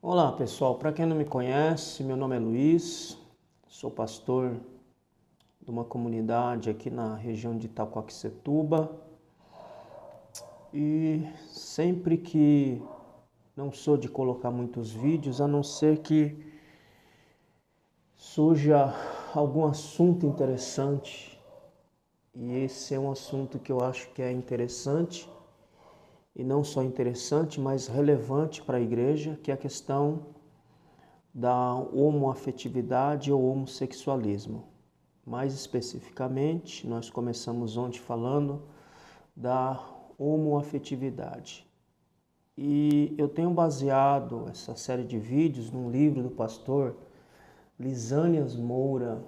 Olá pessoal, para quem não me conhece, meu nome é Luiz, sou pastor de uma comunidade aqui na região de Itaquaquecetuba e sempre que não sou de colocar muitos vídeos, a não ser que surja algum assunto interessante, e esse é um assunto que eu acho que é interessante e não só interessante, mas relevante para a igreja, que é a questão da homoafetividade ou homossexualismo. Mais especificamente, nós começamos ontem falando da homoafetividade. E eu tenho baseado essa série de vídeos num livro do pastor Lisânias Moura,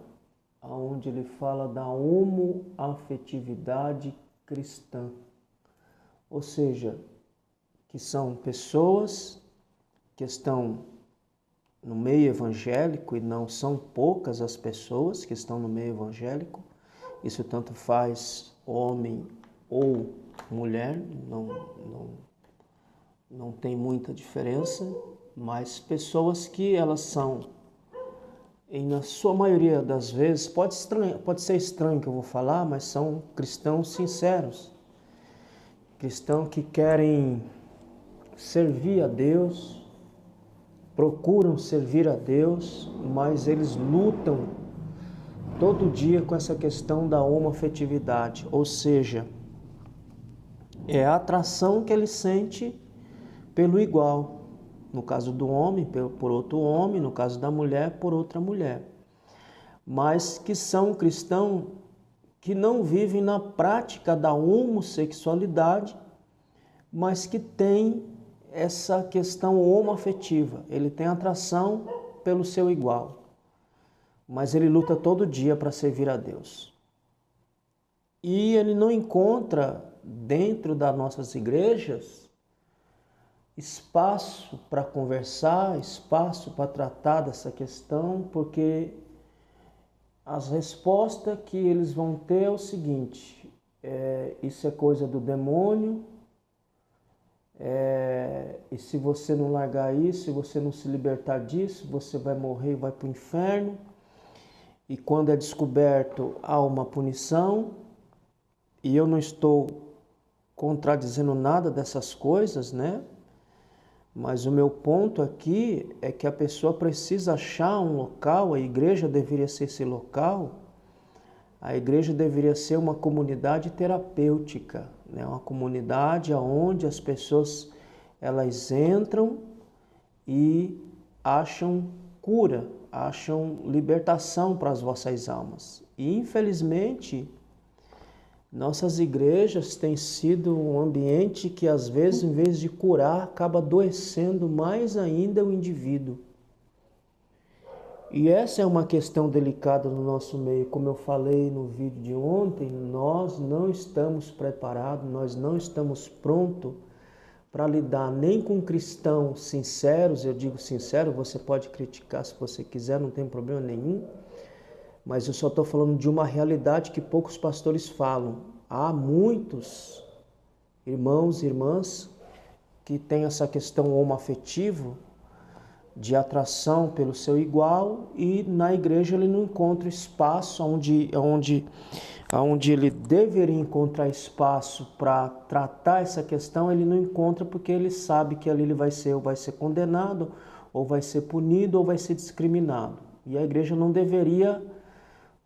onde ele fala da homoafetividade cristã. Ou seja, que são pessoas que estão no meio evangélico, e não são poucas as pessoas que estão no meio evangélico, isso tanto faz homem ou mulher, não tem muita diferença, mas pessoas que elas são, e na sua maioria das vezes, pode ser estranho que eu vou falar, mas são cristãos sinceros, cristãos que querem servir a Deus, procuram servir a Deus, mas eles lutam todo dia com essa questão da homoafetividade, ou seja, é a atração que ele sente pelo igual, no caso do homem por outro homem, no caso da mulher por outra mulher, mas que são cristãos que não vivem na prática da homossexualidade, mas que têm essa questão homoafetiva. Ele tem atração pelo seu igual, mas ele luta todo dia para servir a Deus. E ele não encontra dentro das nossas igrejas espaço para conversar, espaço para tratar dessa questão, porque as respostas que eles vão ter é o seguinte: isso é coisa do demônio, e se você não largar isso, se você não se libertar disso, você vai morrer e vai para o inferno. E quando é descoberto, há uma punição. E eu não estou contradizendo nada dessas coisas, né? Mas o meu ponto aqui é que a pessoa precisa achar um local, a igreja deveria ser esse local. A igreja deveria ser uma comunidade terapêutica, né? Uma comunidade onde as pessoas elas entram e acham cura, acham libertação para as vossas almas. E infelizmente, nossas igrejas têm sido um ambiente que às vezes, em vez de curar, acaba adoecendo mais ainda o indivíduo. E essa é uma questão delicada no nosso meio. Como eu falei no vídeo de ontem, nós não estamos preparados, nós não estamos prontos para lidar nem com cristãos sinceros. Eu digo sincero, você pode criticar se você quiser, não tem problema nenhum, mas eu só estou falando de uma realidade que poucos pastores falam. Há muitos irmãos e irmãs que têm essa questão homoafetiva, de atração pelo seu igual, e na igreja ele não encontra espaço onde ele deveria encontrar espaço para tratar essa questão. Ele não encontra porque ele sabe que ali ele vai ser condenado, ou vai ser punido, ou vai ser discriminado. E a igreja não deveria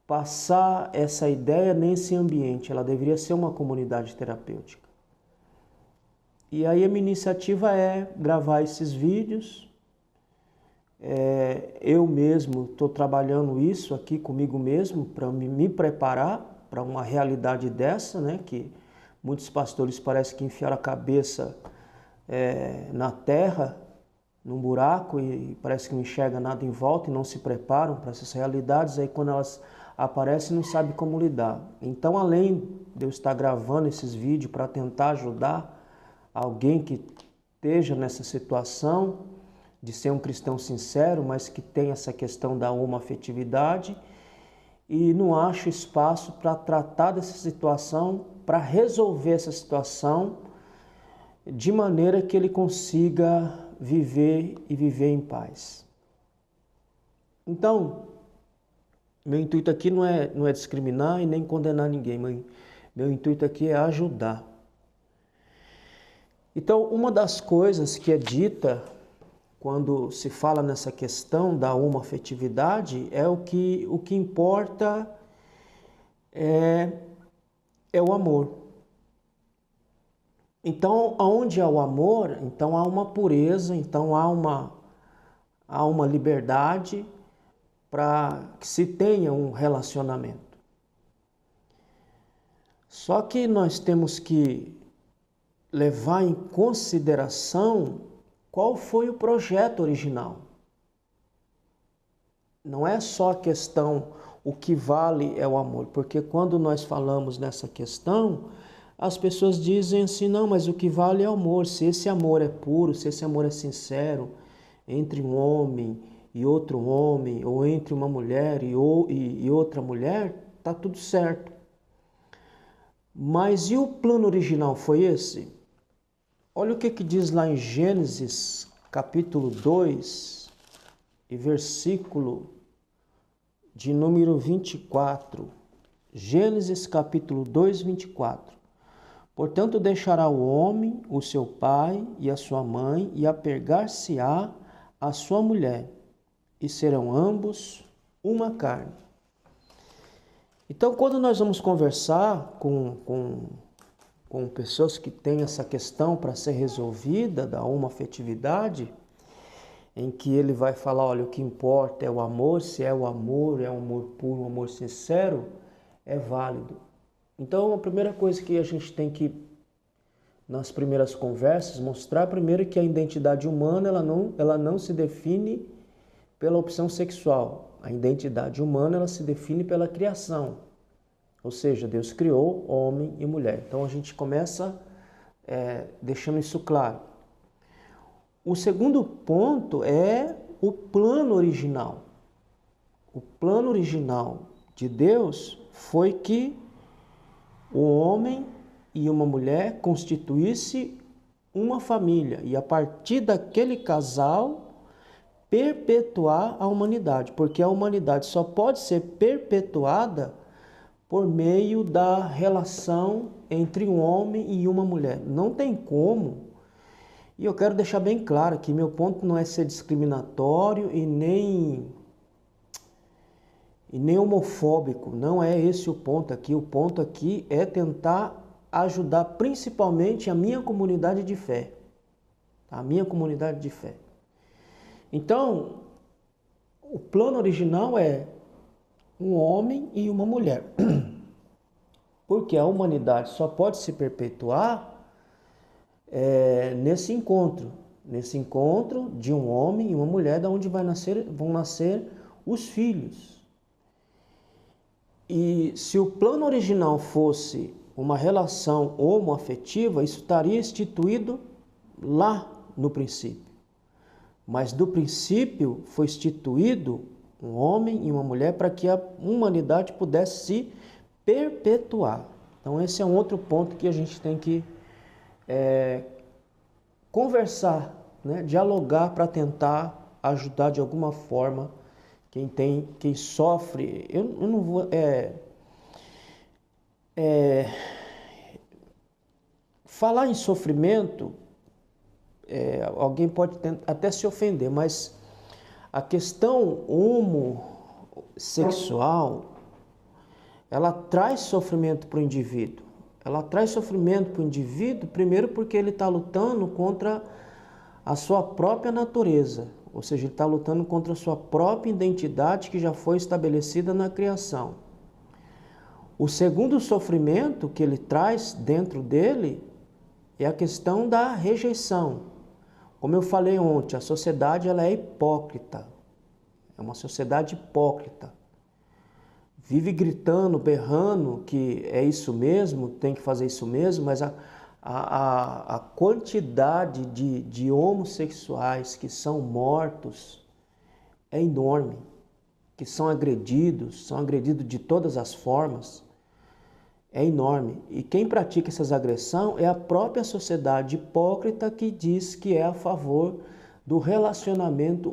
passar essa ideia nesse ambiente, ela deveria ser uma comunidade terapêutica. E aí a minha iniciativa é gravar esses vídeos. Eu mesmo estou trabalhando isso aqui comigo mesmo para me preparar para uma realidade dessa, né? Que muitos pastores parecem que enfiaram a cabeça na terra, num buraco, e parece que não enxerga nada em volta e não se preparam para essas realidades. Aí quando elas aparecem, não sabem como lidar. Então, além de eu estar gravando esses vídeos para tentar ajudar alguém que esteja nessa situação de ser um cristão sincero, mas que tem essa questão da homoafetividade, e não acho espaço para tratar dessa situação, para resolver essa situação de maneira que ele consiga viver e viver em paz. Então, meu intuito aqui não é discriminar e nem condenar ninguém, mas meu intuito aqui é ajudar. Então, uma das coisas que é dita quando se fala nessa questão da homoafetividade é o que importa é o amor. Então, aonde há o amor, então há uma pureza, então há uma liberdade para que se tenha um relacionamento. Só que nós temos que levar em consideração qual foi o projeto original. Não é só a questão, o que vale é o amor, porque quando nós falamos nessa questão, as pessoas dizem assim, não, mas o que vale é o amor. Se esse amor é puro, se esse amor é sincero, entre um homem e outro homem, ou entre uma mulher e outra mulher, tá tudo certo. Mas e o plano original foi esse? Olha o que diz lá em Gênesis, capítulo 2, e versículo de número 24. Gênesis, capítulo 2, 24. Portanto, deixará o homem, o seu pai e a sua mãe, e apegar-se-á à sua mulher, e serão ambos uma carne. Então, quando nós vamos conversar com pessoas que têm essa questão para ser resolvida, da homoafetividade, em que ele vai falar, olha, o que importa é o amor, se é um amor puro, um amor sincero, é válido. Então, a primeira coisa que a gente tem que, nas primeiras conversas, mostrar primeiro que a identidade humana ela não se define pela opção sexual. A identidade humana ela se define pela criação. Ou seja, Deus criou homem e mulher. Então, a gente começa deixando isso claro. O segundo ponto é o plano original. O plano original de Deus foi que o homem e uma mulher constituísse uma família e a partir daquele casal perpetuar a humanidade, porque a humanidade só pode ser perpetuada por meio da relação entre um homem e uma mulher. Não tem como. E eu quero deixar bem claro que meu ponto não é ser discriminatório e nem homofóbico. Não é esse o ponto aqui. O ponto aqui é tentar ajudar principalmente a minha comunidade de fé. A minha comunidade de fé. Então, o plano original é um homem e uma mulher. Porque a humanidade só pode se perpetuar nesse encontro de um homem e uma mulher, da onde vão nascer os filhos. E se o plano original fosse uma relação homoafetiva, isso estaria instituído lá no princípio. Mas do princípio foi instituído um homem e uma mulher para que a humanidade pudesse se perpetuar. Então esse é um outro ponto que a gente tem que conversar, né? Dialogar para tentar ajudar de alguma forma quem sofre. Eu não vou falar em sofrimento. Alguém pode até se ofender, mas a questão homossexual ela traz sofrimento para o indivíduo. Ela traz sofrimento para o indivíduo, primeiro porque ele está lutando contra a sua própria natureza, ou seja, ele está lutando contra a sua própria identidade que já foi estabelecida na criação. O segundo sofrimento que ele traz dentro dele é a questão da rejeição. Como eu falei ontem, a sociedade ela é hipócrita, é uma sociedade hipócrita. Vive gritando, berrando que é isso mesmo, tem que fazer isso mesmo, mas a quantidade de homossexuais que são mortos é enorme, que são agredidos de todas as formas, é enorme. E quem pratica essas agressões é a própria sociedade hipócrita que diz que é a favor do relacionamento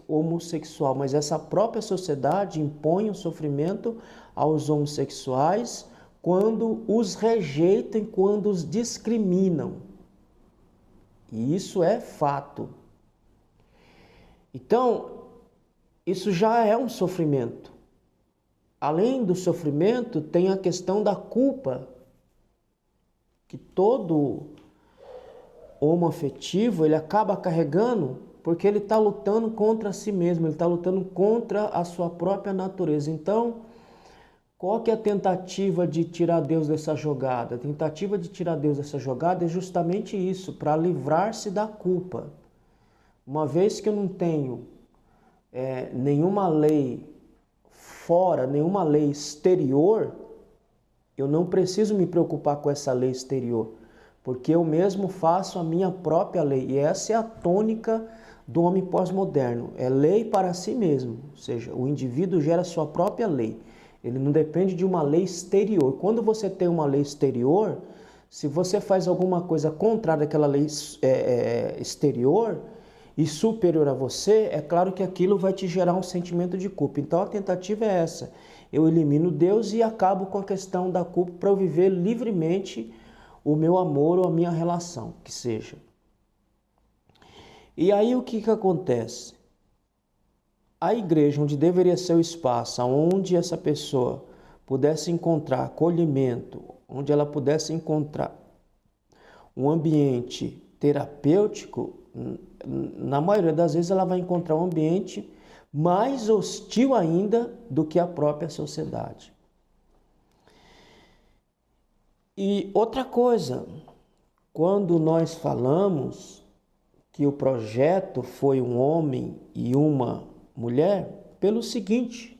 homossexual, mas essa própria sociedade impõe o sofrimento aos homossexuais quando os rejeitam, quando os discriminam. E isso é fato. Então, isso já é um sofrimento. Além do sofrimento, tem a questão da culpa, que todo homoafetivo ele acaba carregando porque ele está lutando contra si mesmo, ele está lutando contra a sua própria natureza. Então, qual que é a tentativa de tirar Deus dessa jogada? A tentativa de tirar Deus dessa jogada é justamente isso, para livrar-se da culpa. Uma vez que eu não tenho nenhuma lei fora, nenhuma lei exterior, eu não preciso me preocupar com essa lei exterior, porque eu mesmo faço a minha própria lei. E essa é a tônica do homem pós-moderno, é lei para si mesmo, ou seja, o indivíduo gera a sua própria lei. Ele não depende de uma lei exterior. Quando você tem uma lei exterior, se você faz alguma coisa contrária àquela lei exterior e superior a você, é claro que aquilo vai te gerar um sentimento de culpa. Então a tentativa é essa. Eu elimino Deus e acabo com a questão da culpa para eu viver livremente o meu amor ou a minha relação, que seja. E aí o que acontece? A igreja, onde deveria ser o espaço, onde essa pessoa pudesse encontrar acolhimento, onde ela pudesse encontrar um ambiente terapêutico, na maioria das vezes ela vai encontrar um ambiente mais hostil ainda do que a própria sociedade. E outra coisa, quando nós falamos que o projeto foi um homem e uma mulher, pelo seguinte,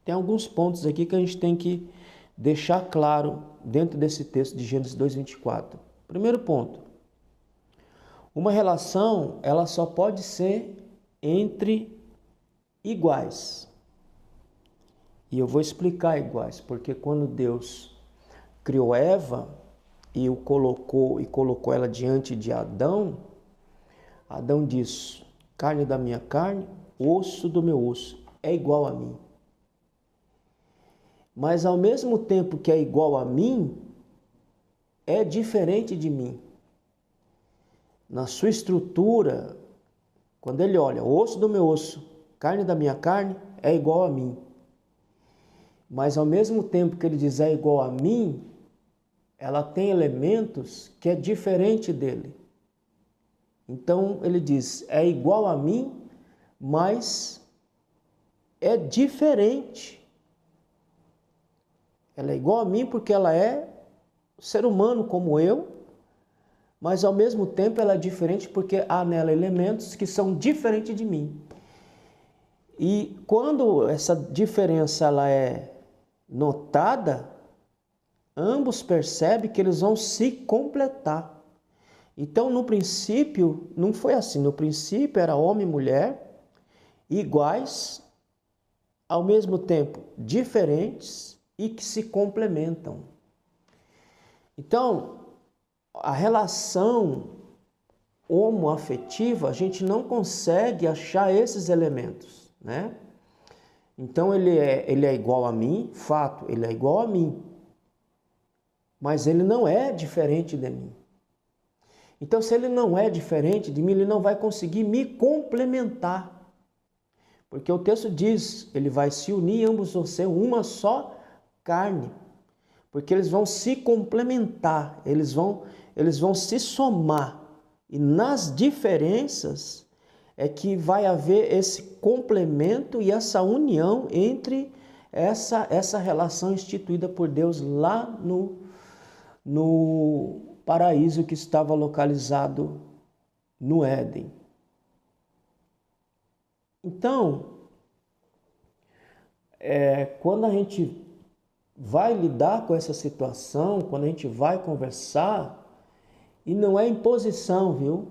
tem alguns pontos aqui que a gente tem que deixar claro dentro desse texto de Gênesis 2:24. Primeiro ponto, uma relação, ela só pode ser entre iguais. E eu vou explicar iguais, porque quando Deus criou Eva e colocou ela diante de Adão, Adão disse: carne da minha carne, osso do meu osso, é igual a mim. Mas ao mesmo tempo que é igual a mim, é diferente de mim. Na sua estrutura, quando ele olha, osso do meu osso, carne da minha carne, é igual a mim. Mas ao mesmo tempo que ele diz é igual a mim, ela tem elementos que é diferente dele. Então ele diz, é igual a mim, mas é diferente. Ela é igual a mim porque ela é ser humano como eu, mas ao mesmo tempo ela é diferente porque há nela elementos que são diferentes de mim. E quando essa diferença ela é notada, ambos percebem que eles vão se completar. Então, no princípio, não foi assim. No princípio, era homem e mulher, iguais, ao mesmo tempo diferentes e que se complementam. Então, a relação homoafetiva, a gente não consegue achar esses elementos, né? Então, ele é igual a mim, fato, ele é igual a mim, mas ele não é diferente de mim. Então, se ele não é diferente de mim, ele não vai conseguir me complementar. Porque o texto diz, ele vai se unir, ambos vão ser uma só carne. Porque eles vão se complementar, eles vão se somar. E nas diferenças é que vai haver esse complemento e essa união entre essa relação instituída por Deus lá no paraíso que estava localizado no Éden. Então, quando a gente vai lidar com essa situação, quando a gente vai conversar, e não é imposição, viu?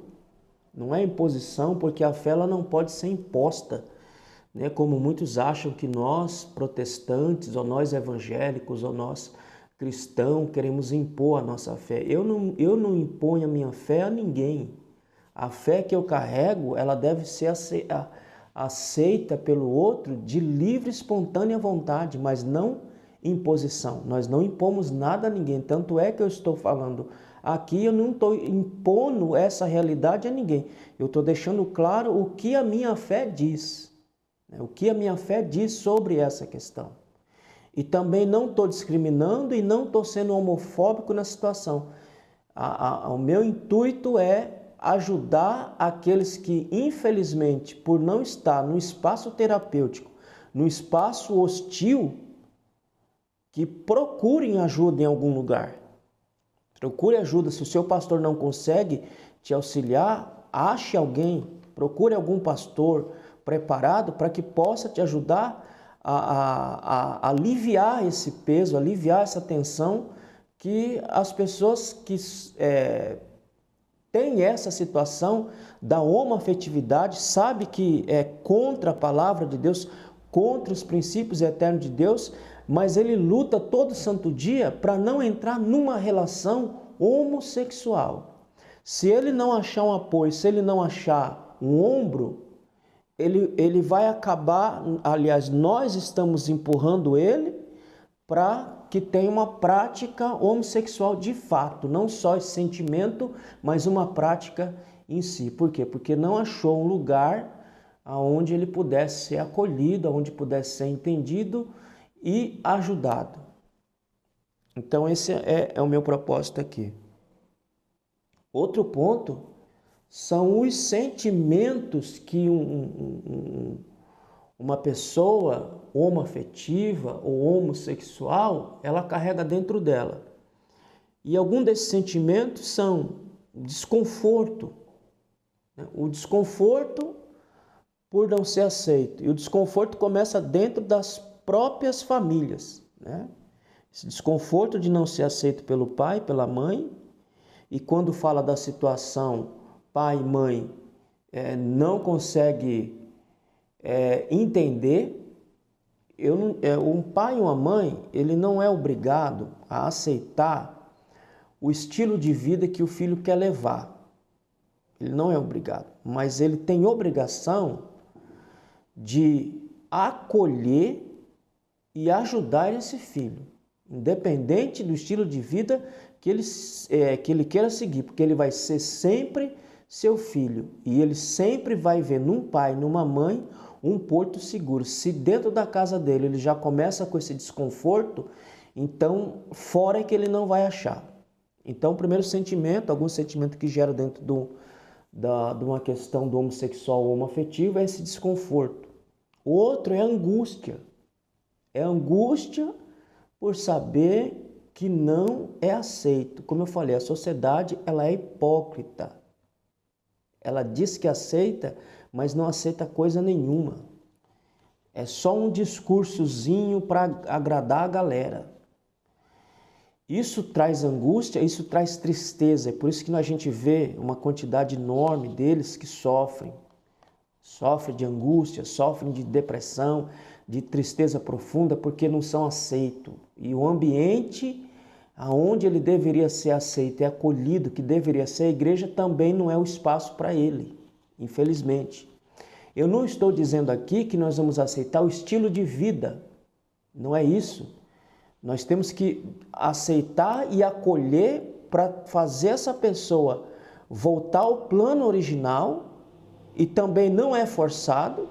Não é imposição, porque a fé ela não pode ser imposta, né? Como muitos acham que nós, protestantes, ou nós evangélicos, ou nós cristãos, queremos impor a nossa fé. Eu não imponho a minha fé a ninguém. A fé que eu carrego, ela deve ser aceita pelo outro de livre, espontânea vontade, mas não imposição. Nós não impomos nada a ninguém. Tanto é que eu estou falando aqui, eu não estou impondo essa realidade a ninguém. Eu estou deixando claro o que a minha fé diz. O que a minha fé diz sobre essa questão. E também não estou discriminando e não estou sendo homofóbico na situação. O meu intuito é ajudar aqueles que, infelizmente, por não estar no espaço terapêutico, no espaço hostil, que procurem ajuda em algum lugar. Procure ajuda. Se o seu pastor não consegue te auxiliar, ache alguém, procure algum pastor preparado para que possa te ajudar a aliviar esse peso, aliviar essa tensão que as pessoas que têm essa situação da homoafetividade, sabe que é contra a palavra de Deus, contra os princípios eternos de Deus, mas ele luta todo santo dia para não entrar numa relação homossexual. Se ele não achar um apoio, se ele não achar um ombro, ele vai acabar, aliás, nós estamos empurrando ele para que tenha uma prática homossexual de fato, não só esse sentimento, mas uma prática em si. Por quê? Porque não achou um lugar onde ele pudesse ser acolhido, onde pudesse ser entendido e ajudado. Então esse é o meu propósito aqui. Outro ponto são os sentimentos que uma pessoa homoafetiva ou homossexual, ela carrega dentro dela. E algum desses sentimentos são desconforto, o desconforto por não ser aceito. E o desconforto começa dentro das próprias famílias, Esse desconforto de não ser aceito pelo pai, pela mãe, e quando fala da situação, pai e mãe não consegue entender, um pai e uma mãe, ele não é obrigado a aceitar o estilo de vida que o filho quer levar. Ele não é obrigado, mas ele tem obrigação de acolher e ajudar esse filho, independente do estilo de vida que ele queira seguir, porque ele vai ser sempre seu filho e ele sempre vai ver num pai, numa mãe, um porto seguro. Se dentro da casa dele ele já começa com esse desconforto, então fora é que ele não vai achar. Então o primeiro sentimento, algum sentimento que gera dentro de uma questão do homossexual ou homoafetivo é esse desconforto. O outro é a angústia. É a angústia por saber que não é aceito. Como eu falei, a sociedade ela é hipócrita. Ela diz que aceita, mas não aceita coisa nenhuma. É só um discursozinho para agradar a galera. Isso traz angústia, isso traz tristeza. É por isso que a gente vê uma quantidade enorme deles que sofrem. Sofrem de angústia, sofrem de depressão, de tristeza profunda, porque não são aceitos. E o ambiente aonde ele deveria ser aceito e acolhido, que deveria ser a igreja, também não é o espaço para ele, infelizmente. Eu não estou dizendo aqui que nós vamos aceitar o estilo de vida, não é isso. Nós temos que aceitar e acolher para fazer essa pessoa voltar ao plano original, e também não é forçado,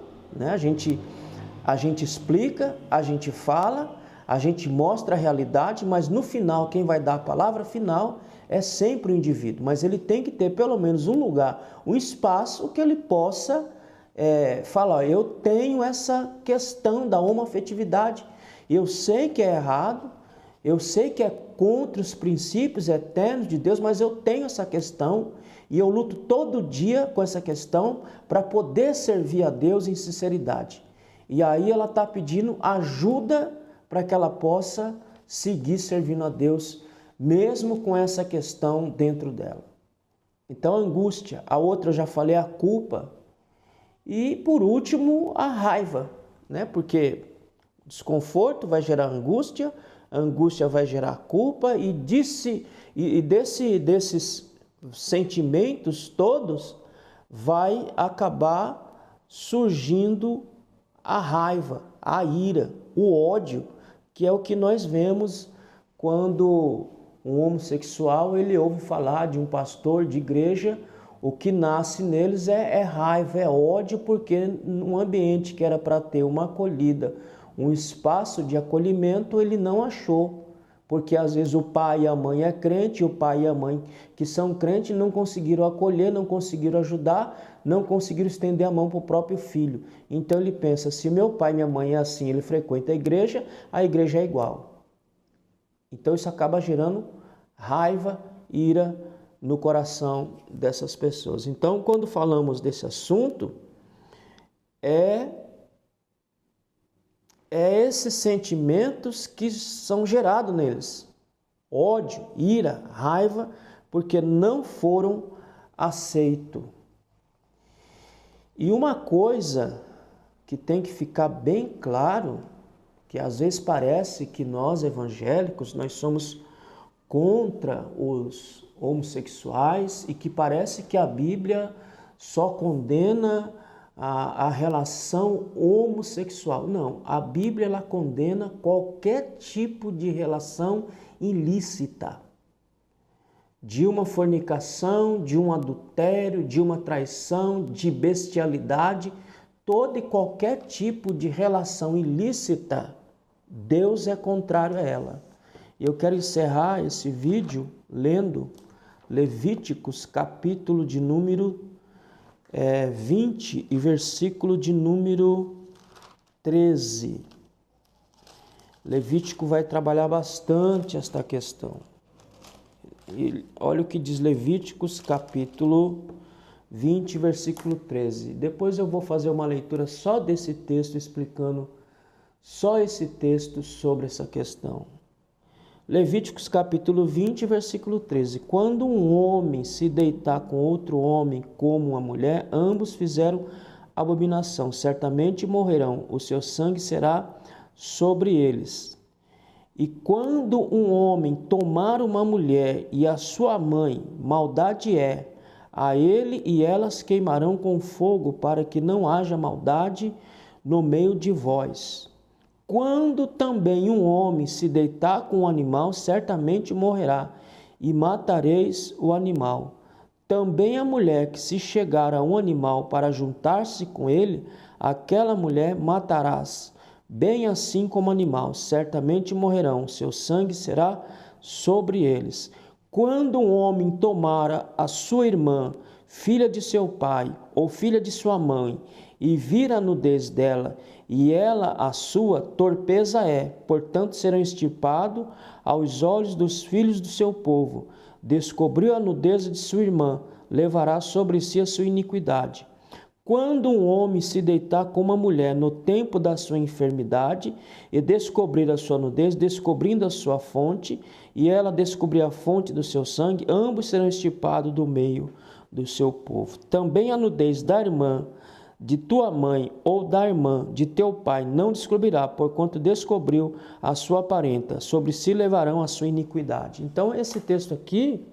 A gente explica, a gente fala, a gente mostra a realidade, mas no final, quem vai dar a palavra final é sempre o indivíduo. Mas ele tem que ter pelo menos um lugar, um espaço que ele possa falar, eu tenho essa questão da homoafetividade, eu sei que é errado, eu sei que é contra os princípios eternos de Deus, mas eu tenho essa questão e eu luto todo dia com essa questão para poder servir a Deus em sinceridade. E aí ela está pedindo ajuda para que ela possa seguir servindo a Deus, mesmo com essa questão dentro dela. Então, a angústia. A outra, eu já falei, a culpa. E, por último, a raiva, Porque desconforto vai gerar angústia, a angústia vai gerar culpa, e desses sentimentos todos, vai acabar surgindo a raiva, a ira, o ódio, que é o que nós vemos quando um homossexual ele ouve falar de um pastor de igreja. O que nasce neles é raiva, é ódio, porque num ambiente que era para ter uma acolhida, um espaço de acolhimento, ele não achou. Porque às vezes o pai e a mãe é crente, e o pai e a mãe que são crentes não conseguiram acolher, não conseguiram ajudar, não conseguiram estender a mão para o próprio filho. Então ele pensa, se meu pai e minha mãe é assim, ele frequenta a igreja é igual. Então isso acaba gerando raiva, ira no coração dessas pessoas. Então, quando falamos desse assunto, é esses sentimentos que são gerados neles. Ódio, ira, raiva, porque não foram aceitos. E uma coisa que tem que ficar bem claro, que às vezes parece que nós evangélicos, nós somos contra os homossexuais e que parece que a Bíblia só condena a relação homossexual. Não, a Bíblia ela condena qualquer tipo de relação ilícita, de uma fornicação, de um adultério, de uma traição, de bestialidade, todo e qualquer tipo de relação ilícita, Deus é contrário a ela. Eu quero encerrar esse vídeo lendo Levíticos, capítulo de número 20 e versículo de número 13. Levítico vai trabalhar bastante esta questão. E olha o que diz Levíticos, capítulo 20, versículo 13. Depois eu vou fazer uma leitura só desse texto, explicando só esse texto sobre essa questão. Levíticos capítulo 20, versículo 13. Quando um homem se deitar com outro homem como uma mulher, ambos fizeram abominação, certamente morrerão, o seu sangue será sobre eles. E quando um homem tomar uma mulher e a sua mãe, maldade é, a ele e elas queimarão com fogo, para que não haja maldade no meio de vós. Quando também um homem se deitar com um animal, certamente morrerá, e matareis o animal. Também a mulher que se chegar a um animal para juntar-se com ele, aquela mulher matarás. Bem assim como animal, certamente morrerão, seu sangue será sobre eles. Quando um homem tomara a sua irmã, filha de seu pai, ou filha de sua mãe, e vir a nudez dela, e ela a sua, torpeza é, portanto serão extirpados aos olhos dos filhos do seu povo. Descobriu a nudez de sua irmã, levará sobre si a sua iniquidade. Quando um homem se deitar com uma mulher no tempo da sua enfermidade e descobrir a sua nudez, descobrindo a sua fonte, e ela descobrir a fonte do seu sangue, ambos serão extirpados do meio do seu povo. Também a nudez da irmã de tua mãe ou da irmã de teu pai não descobrirá, porquanto descobriu a sua parenta, sobre si levarão a sua iniquidade. Então esse texto aqui,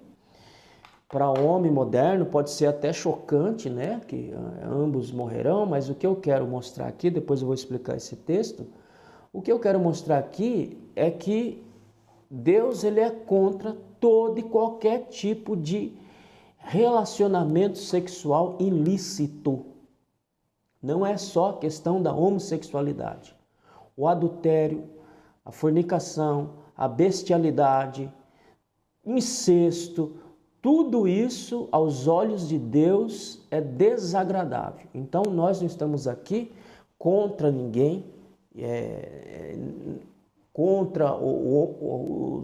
para o homem moderno, pode ser até chocante, né? Que ambos morrerão, mas o que eu quero mostrar aqui, depois eu vou explicar esse texto, o que eu quero mostrar aqui é que Deus ele é contra todo e qualquer tipo de relacionamento sexual ilícito. Não é só a questão da homossexualidade. O adultério, a fornicação, a bestialidade, incesto, tudo isso aos olhos de Deus é desagradável. Então nós não estamos aqui contra ninguém, contra o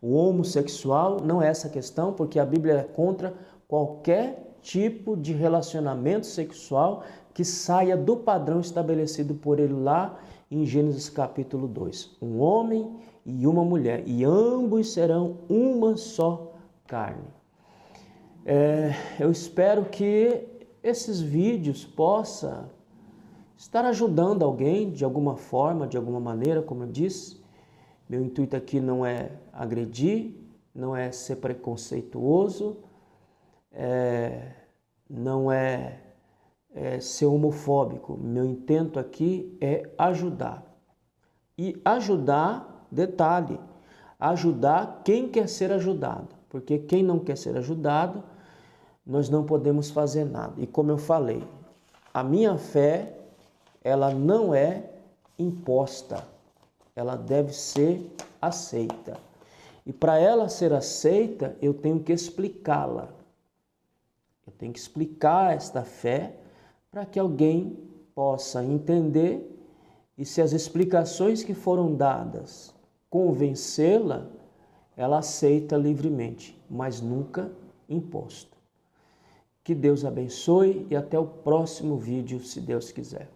homossexual, não é essa a questão, porque a Bíblia é contra qualquer tipo de relacionamento sexual que saia do padrão estabelecido por ele lá em Gênesis capítulo 2. Um homem e uma mulher, e ambos serão uma só carne. Eu espero que esses vídeos possam estar ajudando alguém de alguma forma, de alguma maneira, como eu disse. Meu intuito aqui não é agredir, não é ser preconceituoso, não é ser homofóbico. Meu intento aqui é ajudar. E ajudar, detalhe, ajudar quem quer ser ajudado. Porque quem não quer ser ajudado, nós não podemos fazer nada. E como eu falei, a minha fé, ela não é imposta. Ela deve ser aceita. E para ela ser aceita, eu tenho que explicá-la. Eu tenho que explicar esta fé para que alguém possa entender, e se as explicações que foram dadas convencê-la, ela aceita livremente, mas nunca imposto. Que Deus abençoe e até o próximo vídeo, se Deus quiser.